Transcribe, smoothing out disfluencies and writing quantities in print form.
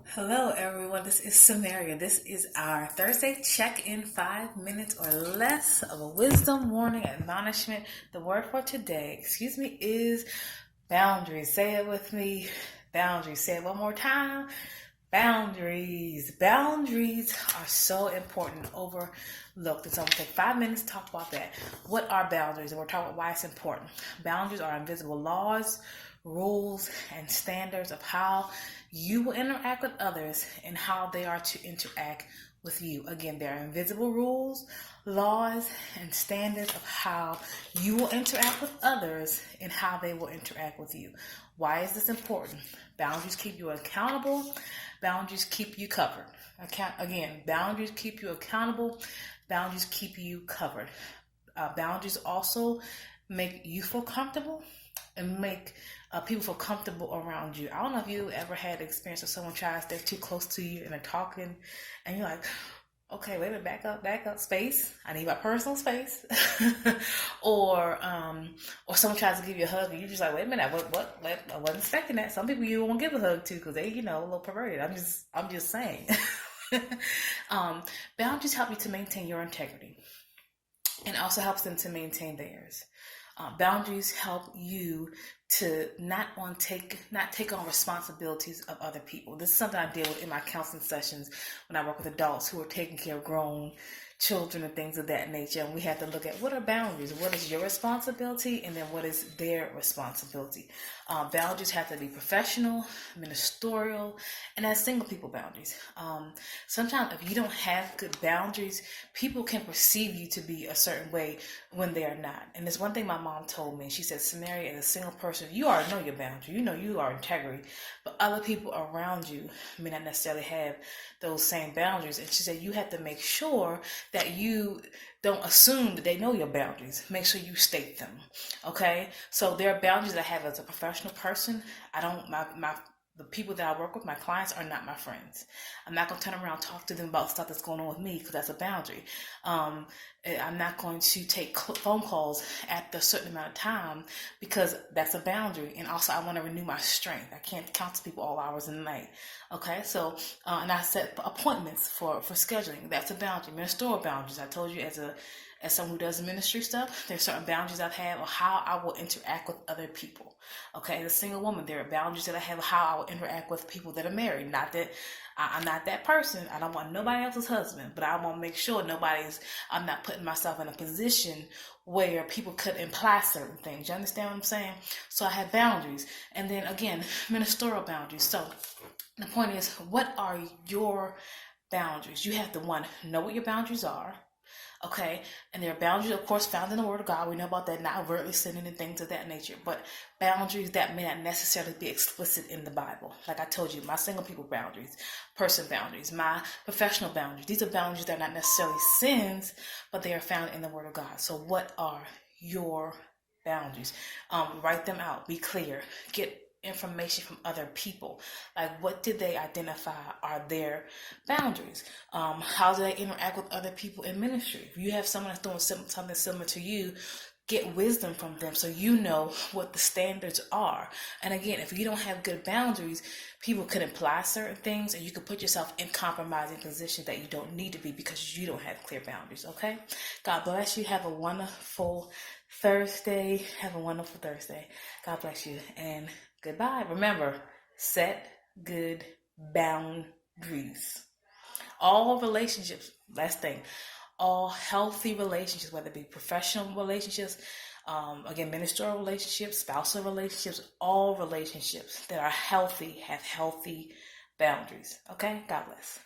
Hello, everyone. This is Samaria. This is our Thursday check-in, 5 minutes or less of a wisdom, warning, admonishment. The word for today, is boundaries. Say it with me. Boundaries. Say it one more time. Boundaries. Boundaries are so important, overlooked. And so I'm going to take 5 minutes to talk about that. What are boundaries? And we're talking about why it's important. Boundaries are invisible laws, rules, and standards of how you will interact with others and how they are to interact with you. Again, there are invisible rules, laws, and standards of how you will interact with others and how they will interact with you. Why is this important? Boundaries keep you accountable. Boundaries keep you covered. Boundaries keep you accountable. Boundaries keep you covered. Boundaries also make you feel comfortable and make people feel comfortable around you. I don't know if you ever had the experience of someone tries to stay too close to you and they're talking and you're like, okay, wait a minute, back up, space. I need my personal space. or someone tries to give you a hug and you're just like, wait a minute, what? I wasn't expecting that. Some people you won't give a hug to because they, a little perverted. I'm just saying. Boundaries help you to maintain your integrity and also helps them to maintain theirs. Boundaries help you to not take on responsibilities of other people. This is something I deal with in my counseling sessions when I work with adults who are taking care of grown children and things of that nature. And we have to look at what are boundaries, what is your responsibility, and then what is their responsibility. Boundaries have to be professional, ministerial, and as single people boundaries. Sometimes if you don't have good boundaries, people can perceive you to be a certain way when they are not. And there's one thing my mom told me. She said, Samaria, as a single person, you already know your boundary. You know you are integrity, but other people around you may not necessarily have those same boundaries. And she said, you have to make sure that you don't assume that they know your boundaries. Make sure you state them. Okay? So there are boundaries that I have as a professional person. The people that I work with, my clients, are not my friends. I'm not going to turn around and talk to them about stuff that's going on with me because that's a boundary. I'm not going to take phone calls at a certain amount of time because that's a boundary. And also, I want to renew my strength. I can't counsel people all hours of the night. Okay, so, and I set appointments for scheduling. That's a boundary. Ministerial boundaries. I told you as someone who does ministry stuff, there's certain boundaries I have on how I will interact with other people. Okay, as a single woman, there are boundaries that I have on how I will interact with people that are married. Not that I'm not that person. I don't want nobody else's husband, but I want to make sure I'm not putting myself in a position where people could imply certain things. You understand what I'm saying? So I have boundaries. And then again, ministerial boundaries. So the point is, what are your boundaries? You have to, one, know what your boundaries are. Okay, and there are boundaries, of course, found in the Word of God. We know about that, not overtly sinning and things of that nature, but boundaries that may not necessarily be explicit in the Bible. Like I told you, my single people boundaries, person boundaries, my professional boundaries. These are boundaries that are not necessarily sins, but they are found in the Word of God. So what are your boundaries? Write them out. Be clear. Get information from other people. Like, what did they identify are their boundaries? How do they interact with other people in ministry? If you have someone that's doing something similar to you, get wisdom from them so you know what the standards are. And again, if you don't have good boundaries, people could imply certain things and you could put yourself in compromising positions that you don't need to be because you don't have clear boundaries. Okay? God bless you. Have a wonderful Thursday. Have a wonderful Thursday. God bless you. And goodbye. Remember, set good boundaries. All relationships, last thing, all healthy relationships, whether it be professional relationships, again, ministerial relationships, spousal relationships, all relationships that are healthy have healthy boundaries. Okay? God bless.